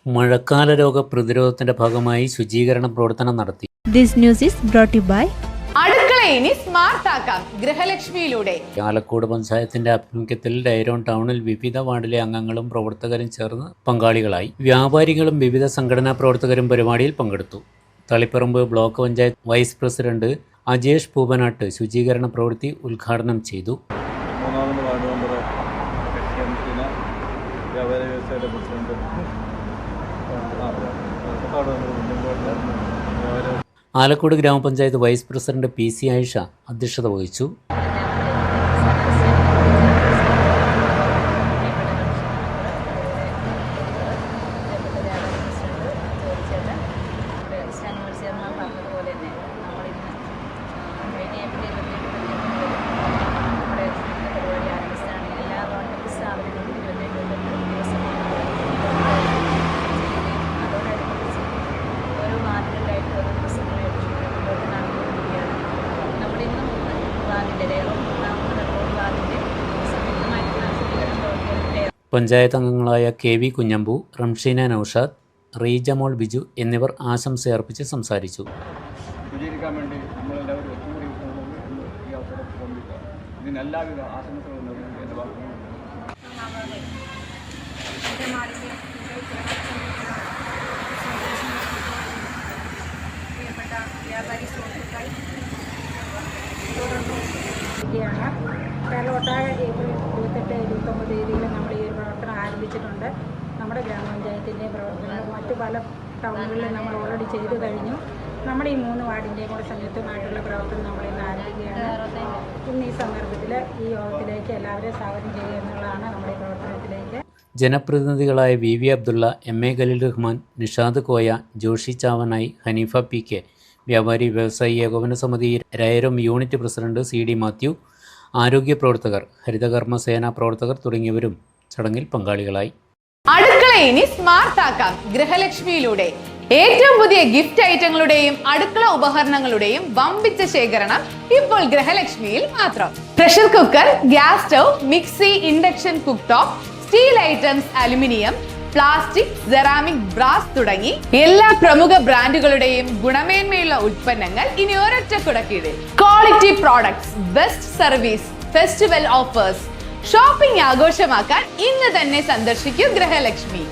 മഴക്കാല രോഗ പ്രതിരോധത്തിന്റെ ഭാഗമായി ശുചീകരണ പ്രവർത്തനം നടത്തി. This news is brought to you by അടുക്കള ഇനി സ്മാർട്ട് ആക്കാം ഗൃഹലക്ഷ്മിയിലൂടെ. ആലക്കോട് പഞ്ചായത്തിന്റെ ആഭിമുഖ്യത്തിൽ ഡയറോൺ ടൗണിൽ വിവിധ വാർഡിലെ അംഗങ്ങളും പ്രവർത്തകരും ചേർന്ന് പങ്കാളികളായി. വ്യാപാരികളും വിവിധ സംഘടനാ പ്രവർത്തകരും പരിപാടിയിൽ പങ്കെടുത്തു. Taliparamba block panchayat vice president Ajesh Poopanat ശുചീകരണ പ്രവൃത്തി ഉദ്ഘാടനം ചെയ്തു. ആലക്കോട് ഗ്രാമപഞ്ചായത്ത് വൈസ് പ്രസിഡന്റ് PC ആയിഷ അധ്യക്ഷത വഹിച്ചു. പഞ്ചായത്ത് അംഗങ്ങളായ KV കുഞ്ഞമ്പു, റംഷീന നൌഷാദ്, റീജമോൾ ബിജു എന്നിവർ ആശംസയർപ്പിച്ച് സംസാരിച്ചു. കേരളമൊട്ടാകെ ഏപ്രിൽ 28, 29 തീയതിയിൽ നമ്മൾ ഈ ഒരു പ്രവർത്തനം ആരംഭിച്ചിട്ടുണ്ട്. നമ്മുടെ ഗ്രാമപഞ്ചായത്തിൻ്റെയും പ്രവർത്തനങ്ങൾ മറ്റു പല ടൗണുകളിലും നമ്മൾ ഓൾറെഡി ചെയ്തു കഴിഞ്ഞു. നമ്മുടെ ഈ 3 വാർഡിൻ്റെയും കൂടെ സംയുക്തമായിട്ടുള്ള പ്രവർത്തനം നമ്മൾ ഇന്ന് ആരംഭിക്കുകയാണ്. ഇന്ന് ഈ സന്ദർഭത്തിൽ ഈ യോഗത്തിലേക്ക് എല്ലാവരെയും സ്വാഗതം ചെയ്യുക എന്നുള്ളതാണ് നമ്മുടെ ഈ പ്രവർത്തനത്തിലേക്ക്. ജനപ്രതിനിധികളായ VV Abdulla, MA Khaleel Rahman, Nishad Koya, Joshi ചാവനായി, Haneefa PK, വ്യാപാരി വ്യവസായി ഏകോപന സമിതി രയരം യൂണിറ്റ് പ്രസിഡന്റ് CD മാത്യു, ആരോഗ്യ പ്രവർത്തകർ, ഹരിതകർമ്മ സേനാ പ്രവർത്തകർ തുടങ്ങിയവരും ചടങ്ങിൽ പങ്കാളികളായി. അടുക്കള ഇനി സ്മാർട്ട് ആക്കാം ഗൃഹലക്ഷ്മിയിലൂടെ. ഏറ്റവും പുതിയ ഗിഫ്റ്റ് ഐറ്റങ്ങളുടെയും അടുക്കള ഉപകരണങ്ങളുടെയും വമ്പിച്ച ശേഖരണം ഇപ്പോൾ ഗൃഹലക്ഷ്മിയിൽ മാത്രം. Pressure cooker, gas stove, mixie, induction cook top, steel items, aluminium, plastic, ceramic, brass തുടങ്ങി എല്ലാ പ്രമുഖ ബ്രാൻഡുകളുടെയും ഗുണമേന്മയുള്ള ഉൽപ്പന്നങ്ങൾ ഇനി ഒരൊറ്റ കുടക്കീഴിൽ. Quality products, best service, festival offers. Shopping ആഘോഷമാക്കാൻ ഇന്ന് തന്നെ സന്ദർശിക്കൂ ഗൃഹലക്ഷ്മി.